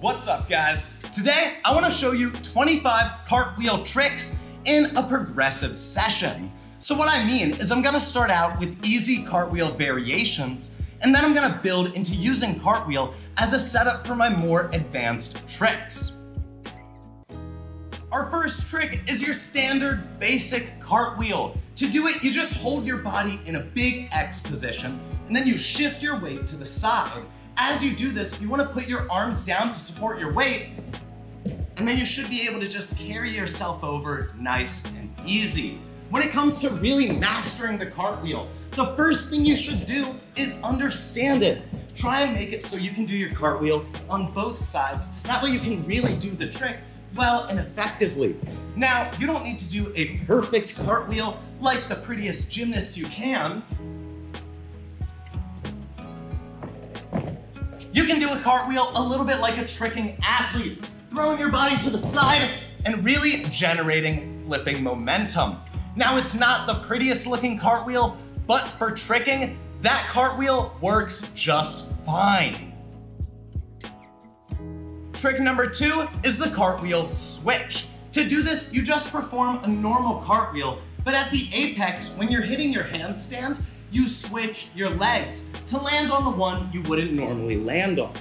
What's up, guys? Today, I want to show you 25 cartwheel tricks in a progressive session. So what I mean is I'm gonna start out with easy cartwheel variations, and then I'm gonna build into using cartwheel as a setup for my more advanced tricks. Our first trick is your standard basic cartwheel. To do it, you just hold your body in a big X position, and then you shift your weight to the side. As you do this, you want to put your arms down to support your weight, and then you should be able to just carry yourself over nice and easy. When it comes to really mastering the cartwheel, the first thing you should do is understand it. Try and make it so you can do your cartwheel on both sides, so that way you can really do the trick well and effectively. Now, you don't need to do a perfect cartwheel like the prettiest gymnast you can. You can do a cartwheel a little bit like a tricking athlete, throwing your body to the side and really generating flipping momentum. Now, it's not the prettiest looking cartwheel, but for tricking, that cartwheel works just fine. Trick number 2 is the cartwheel switch. To do this, you just perform a normal cartwheel, but at the apex, when you're hitting your handstand, you switch your legs to land on the one you wouldn't normally land on.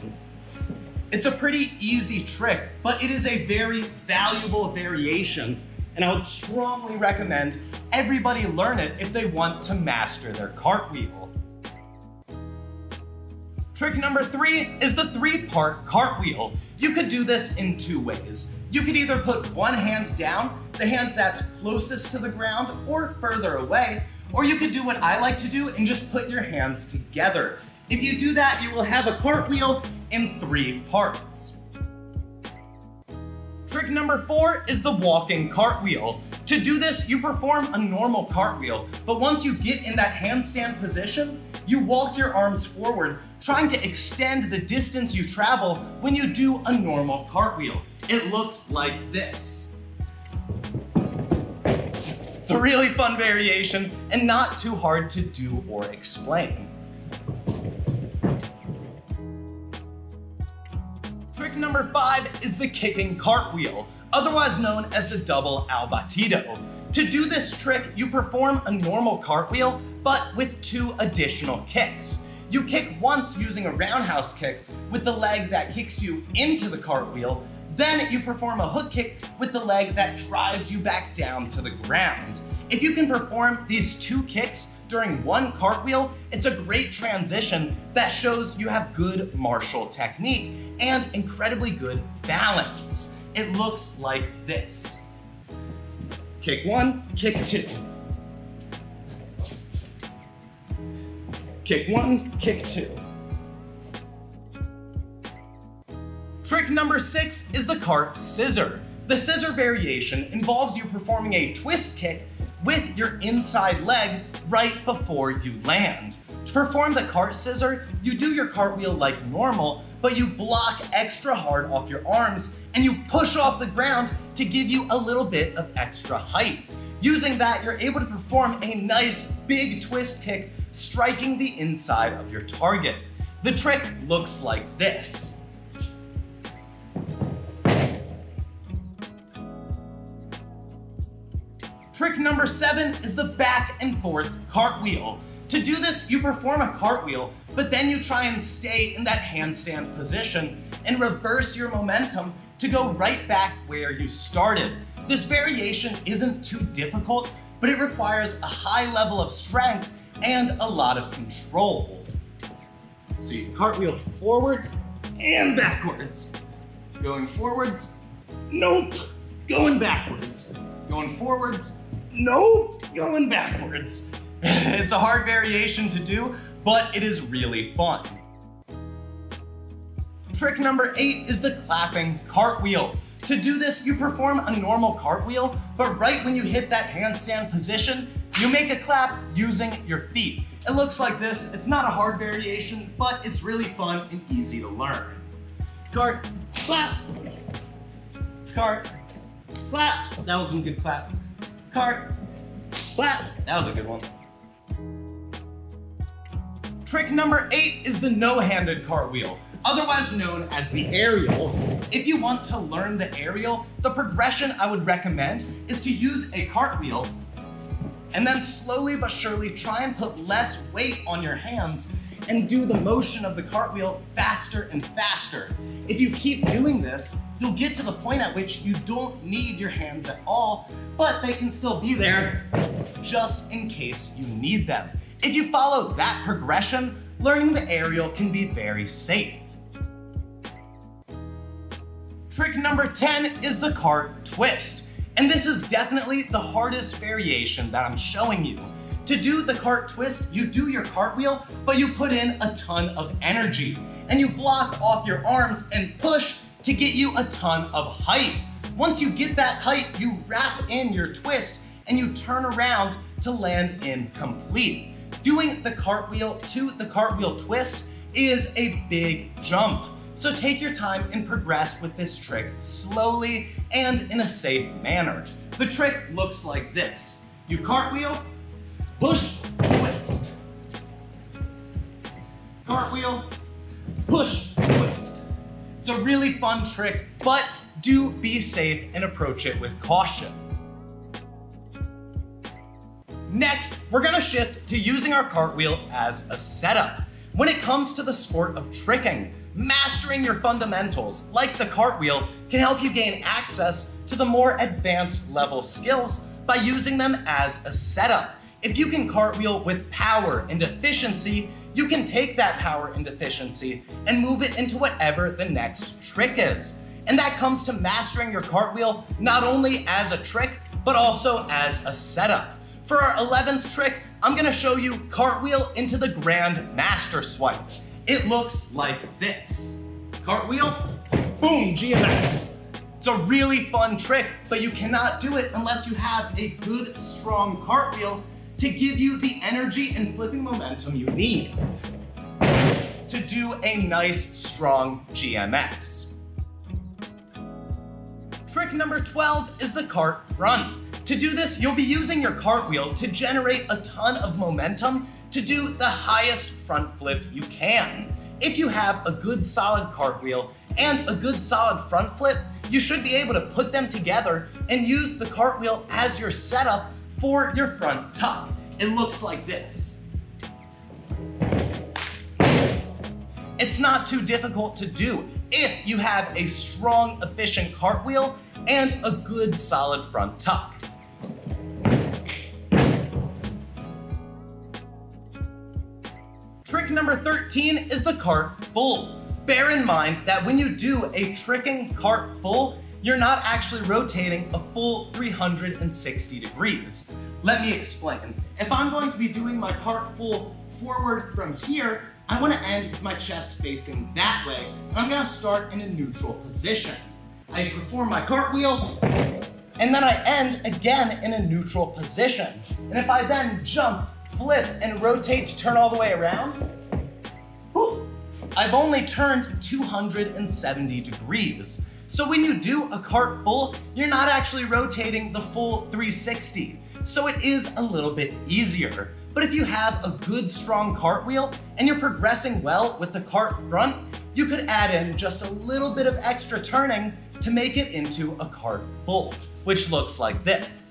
It's a pretty easy trick, but it is a very valuable variation, and I would strongly recommend everybody learn it if they want to master their cartwheel. Trick number 3 is the 3-part cartwheel. You could do this in 2 ways. You could either put one hand down, the hand that's closest to the ground or further away, or you could do what I like to do and just put your hands together. If you do that, you will have a cartwheel in 3 parts. Trick number 4 is the walking cartwheel. To do this, you perform a normal cartwheel, but once you get in that handstand position, you walk your arms forward, trying to extend the distance you travel when you do a normal cartwheel. It looks like this. It's a really fun variation and not too hard to do or explain. Trick number 5 is the kicking cartwheel, otherwise known as the double al batido. To do this trick, you perform a normal cartwheel, but with 2 additional kicks. You kick once using a roundhouse kick with the leg that kicks you into the cartwheel, then you perform a hook kick with the leg that drives you back down to the ground. If you can perform these 2 kicks during one cartwheel, it's a great transition that shows you have good martial technique and incredibly good balance. It looks like this. Kick 1, kick 2. Kick 1, kick 2. Trick number 6 is the cart scissor. The scissor variation involves you performing a twist kick with your inside leg right before you land. To perform the cart scissor, you do your cartwheel like normal, but you block extra hard off your arms and you push off the ground to give you a little bit of extra height. Using that, you're able to perform a nice big twist kick, striking the inside of your target. The trick looks like this. Trick number 7 is the back and forth cartwheel. To do this, you perform a cartwheel, but then you try and stay in that handstand position and reverse your momentum to go right back where you started. This variation isn't too difficult, but it requires a high level of strength and a lot of control. So you can cartwheel forwards and backwards. Going forwards, nope. Going backwards. Going forwards, nope. Going backwards. It's a hard variation to do, but it is really fun. Trick number 8 is the clapping cartwheel. To do this, you perform a normal cartwheel, but right when you hit that handstand position, you make a clap using your feet. It looks like this. It's not a hard variation, but it's really fun and easy to learn. Cart, clap, cart, clap. That was some good clap. Cart, clap. That was a good one. Trick number 8 is the no-handed cartwheel. otherwise known as the aerial. If you want to learn the aerial, the progression I would recommend is to use a cartwheel and then slowly but surely try and put less weight on your hands and do the motion of the cartwheel faster and faster. If you keep doing this, you'll get to the point at which you don't need your hands at all, but they can still be there just in case you need them. If you follow that progression, learning the aerial can be very safe. Trick number 10 is the cart twist. And this is definitely the hardest variation that I'm showing you. To do the cart twist, you do your cartwheel, but you put in a ton of energy. And you block off your arms and push to get you a ton of height. Once you get that height, you wrap in your twist and you turn around to land in complete. Doing the cartwheel to the cartwheel twist is a big jump. So take your time and progress with this trick slowly and in a safe manner. The trick looks like this. You cartwheel, push, twist. Cartwheel, push, twist. It's a really fun trick, but do be safe and approach it with caution. Next, we're gonna shift to using our cartwheel as a setup. When it comes to the sport of tricking, mastering your fundamentals, like the cartwheel, can help you gain access to the more advanced level skills by using them as a setup. If you can cartwheel with power and efficiency, you can take that power and efficiency and move it into whatever the next trick is. And that comes to mastering your cartwheel not only as a trick, but also as a setup. For our 11th trick, I'm gonna show you cartwheel into the Grand Master Swipe. It looks like this. Cartwheel, boom, GMS. It's a really fun trick, but you cannot do it unless you have a good, strong cartwheel to give you the energy and flipping momentum you need to do a nice, strong GMX. Trick number 12 is the cart run. To do this, you'll be using your cartwheel to generate a ton of momentum to do the highest front flip you can. If you have a good solid cartwheel and a good solid front flip, you should be able to put them together and use the cartwheel as your setup for your front tuck. It looks like this. It's not too difficult to do if you have a strong, efficient cartwheel and a good solid front tuck. Trick number 13 is the cart full. Bear in mind that when you do a tricking cart full, you're not actually rotating a full 360 degrees. Let me explain. If I'm going to be doing my cart full forward from here, I want to end with my chest facing that way, and I'm going to start in a neutral position. I perform my cartwheel, and then I end again in a neutral position. And if I then jump, flip, and rotate to turn all the way around, whew, I've only turned 270 degrees. So when you do a cart full, you're not actually rotating the full 360. So it is a little bit easier. But if you have a good strong cartwheel and you're progressing well with the cart front, you could add in just a little bit of extra turning to make it into a cart full, which looks like this.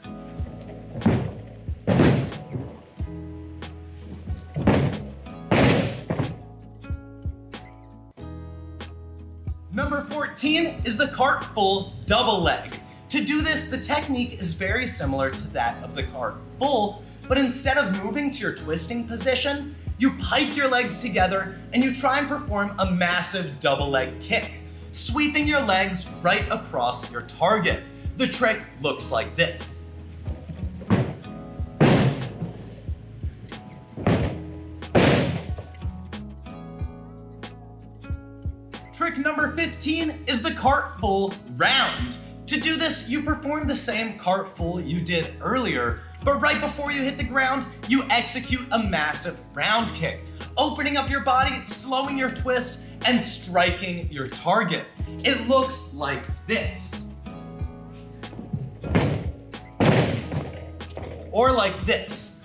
Number 14 is the cart full double leg. To do this, the technique is very similar to that of the cart full, but instead of moving to your twisting position, you pike your legs together and you try and perform a massive double leg kick, sweeping your legs right across your target. The trick looks like this. Trick number 15 is the cart full round. To do this, you perform the same cart full you did earlier, but right before you hit the ground, you execute a massive round kick, opening up your body, slowing your twist, and striking your target. It looks like this. Or like this.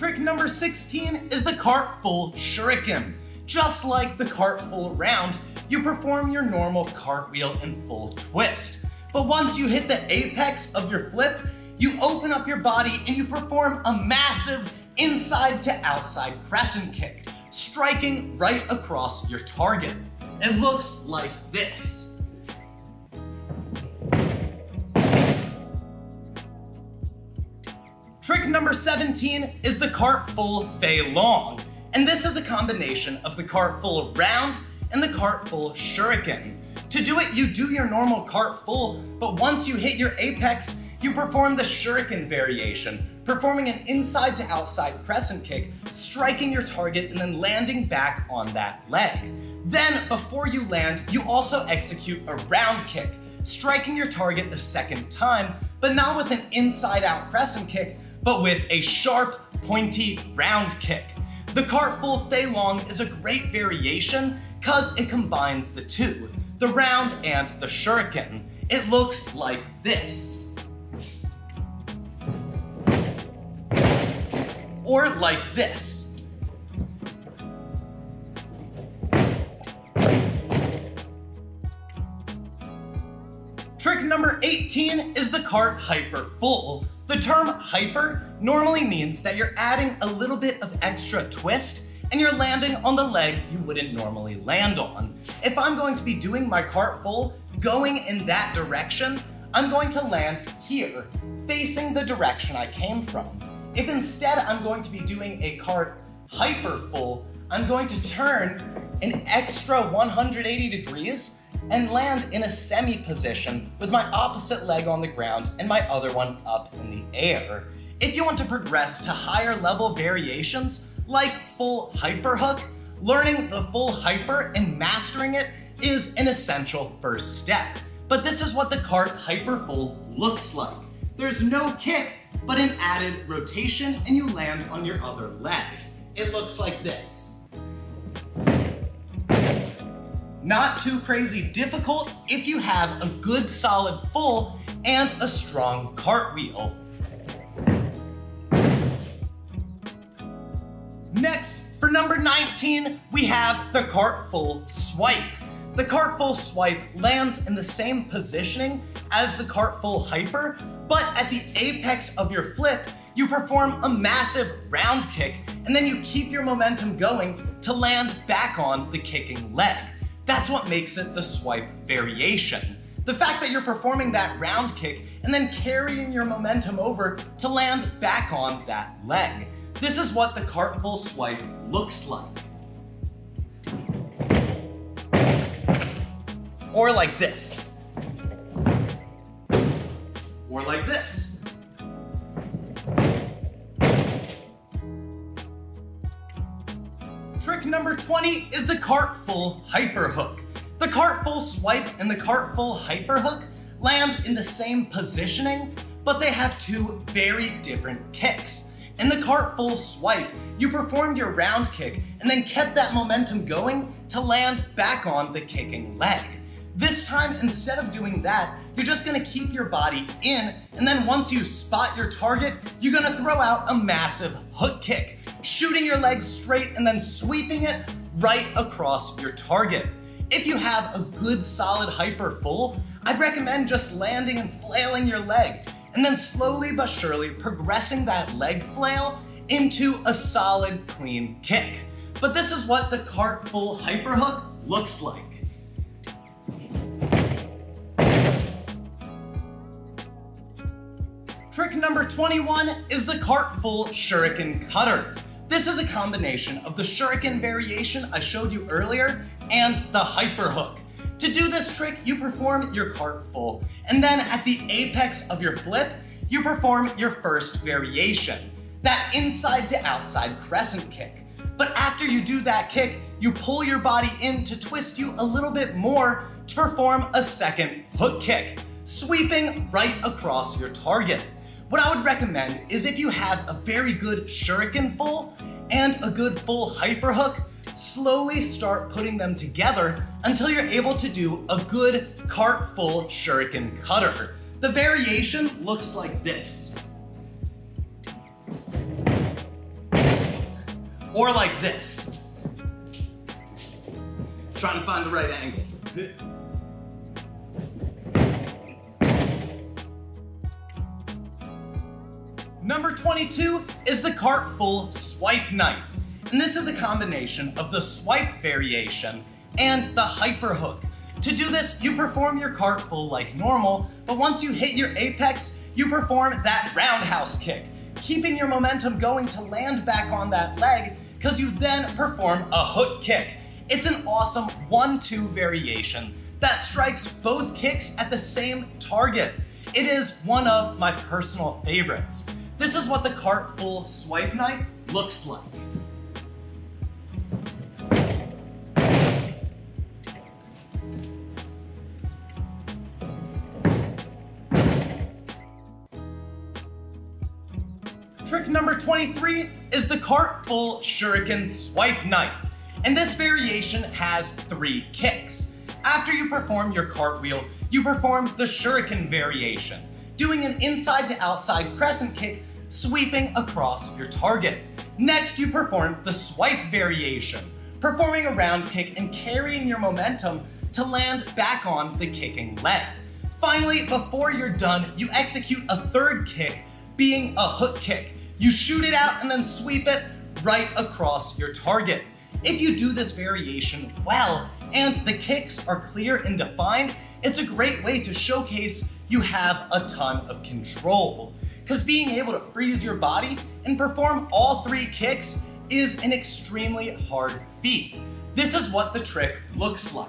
Trick number 16 is the cart full shuriken. Just like the cart full round, you perform your normal cartwheel and full twist. But once you hit the apex of your flip, you open up your body and you perform a massive inside to outside crescent kick, striking right across your target. It looks like this. Trick number 17 is the cart full FEI-LONG. And this is a combination of the cart full round and the cart full shuriken. To do it, you do your normal cart full, but once you hit your apex, you perform the shuriken variation, performing an inside to outside crescent kick, striking your target and then landing back on that leg. Then, before you land, you also execute a round kick, striking your target a second time, but not with an inside out crescent kick, but with a sharp, pointy round kick. The cart full FEI-LONG is a great variation because it combines the two, the round and the shuriken. It looks like this. Or like this. Trick number 18 is the cart hyper full. The term hyper normally means that you're adding a little bit of extra twist and you're landing on the leg you wouldn't normally land on. If I'm going to be doing my cart full going in that direction, I'm going to land here, facing the direction I came from. If instead I'm going to be doing a cart hyper full, I'm going to turn an extra 180 degrees and land in a semi position with my opposite leg on the ground and my other one up in the air. If you want to progress to higher level variations like full hyper hook, learning the full hyper and mastering it is an essential first step. But this is what the cart hyper full looks like. There's no kick, but an added rotation and you land on your other leg. It looks like this. Not too crazy difficult if you have a good solid full and a strong cartwheel. Next, for number 19, we have the cart full swipe. The cart full swipe lands in the same positioning as the cart full hyper, but at the apex of your flip, you perform a massive round kick, and then you keep your momentum going to land back on the kicking leg. That's what makes it the swipe variation. The fact that you're performing that round kick and then carrying your momentum over to land back on that leg. This is what the cart full swipe looks like. Or like this. Or like this. Trick number 20 is the cart full hyper hook. The cart full swipe and the cart full hyper hook land in the same positioning, but they have two very different kicks. In the cart full swipe, you performed your round kick and then kept that momentum going to land back on the kicking leg. This time, instead of doing that, you're just gonna keep your body in, and then once you spot your target, you're gonna throw out a massive hook kick, shooting your leg straight and then sweeping it right across your target. If you have a good solid hyper full, I'd recommend just landing and flailing your leg, and then slowly but surely progressing that leg flail into a solid clean kick. But this is what the cart full hyper hook looks like. Trick number 21 is the cart full shuriken cutter. This is a combination of the shuriken variation I showed you earlier and the hyper hook. To do this trick, you perform your cart full, and then at the apex of your flip, you perform your first variation, that inside to outside crescent kick. But after you do that kick, you pull your body in to twist you a little bit more to perform a second hook kick, sweeping right across your target. What I would recommend is if you have a very good shuriken full and a good full hyper hook, slowly start putting them together until you're able to do a good cart full shuriken cutter. The variation looks like this. or like this. Trying to find the right angle. Number 22 is the CARTWHEEL swipe knife. And this is a combination of the swipe variation and the hyper hook. To do this, you perform your CARTWHEEL like normal, but once you hit your apex, you perform that roundhouse kick, keeping your momentum going to land back on that leg, because you then perform a hook kick. It's an awesome 1-2 variation that strikes both kicks at the same target. It is one of my personal favorites. This is what the CARTWHEEL swipe knife looks like. Trick number 23 is the CARTWHEEL Shuriken swipe knife. And this variation has 3 kicks. After you perform your cartwheel, you perform the Shuriken variation, doing an inside to outside crescent kick, sweeping across your target. Next, you perform the swipe variation, performing a round kick and carrying your momentum to land back on the kicking leg. Finally, before you're done, you execute a 3rd kick, being a hook kick. You shoot it out and then sweep it right across your target. If you do this variation well and the kicks are clear and defined, it's a great way to showcase you have a ton of control. Because being able to freeze your body and perform all 3 kicks is an extremely hard feat. This is what the trick looks like.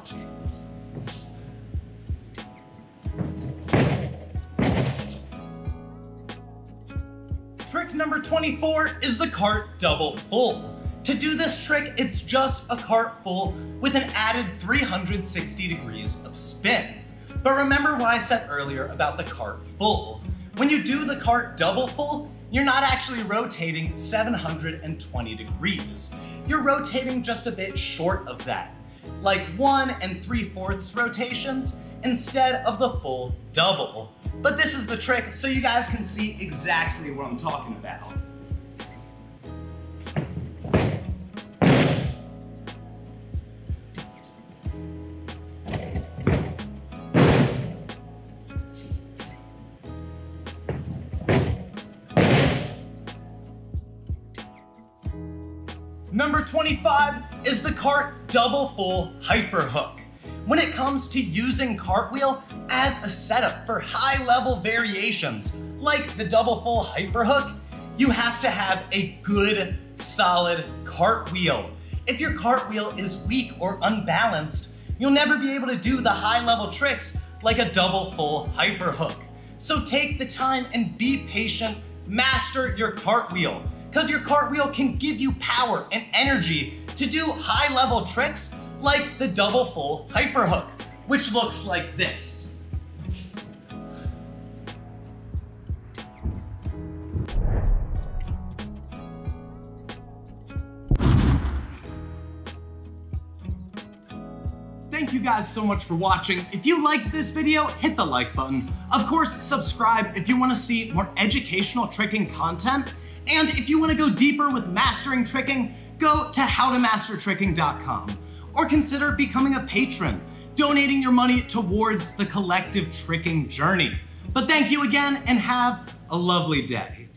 Trick number 24 is the cart double full. To do this trick, it's just a cart full with an added 360 degrees of spin. But remember what I said earlier about the cart full. When you do the cart double full, you're not actually rotating 720 degrees. You're rotating just a bit short of that, like 1 3/4 rotations instead of the full double. But this is the trick so you guys can see exactly what I'm talking about. Number 25 is the cart double full hyper hook. When it comes to using cartwheel as a setup for high level variations, like the double full hyper hook, you have to have a good, solid cartwheel. If your cartwheel is weak or unbalanced, you'll never be able to do the high level tricks like a double full hyper hook. So take the time and be patient, master your cartwheel, because your cartwheel can give you power and energy to do high level tricks like the double full hyper hook, which looks like this. Thank you guys so much for watching. If you liked this video, hit the like button. Of course, subscribe if you want to see more educational tricking content. And if you want to go deeper with mastering tricking, go to howtomastertricking.com. Or consider becoming a patron, donating your money towards the collective tricking journey. But thank you again and have a lovely day.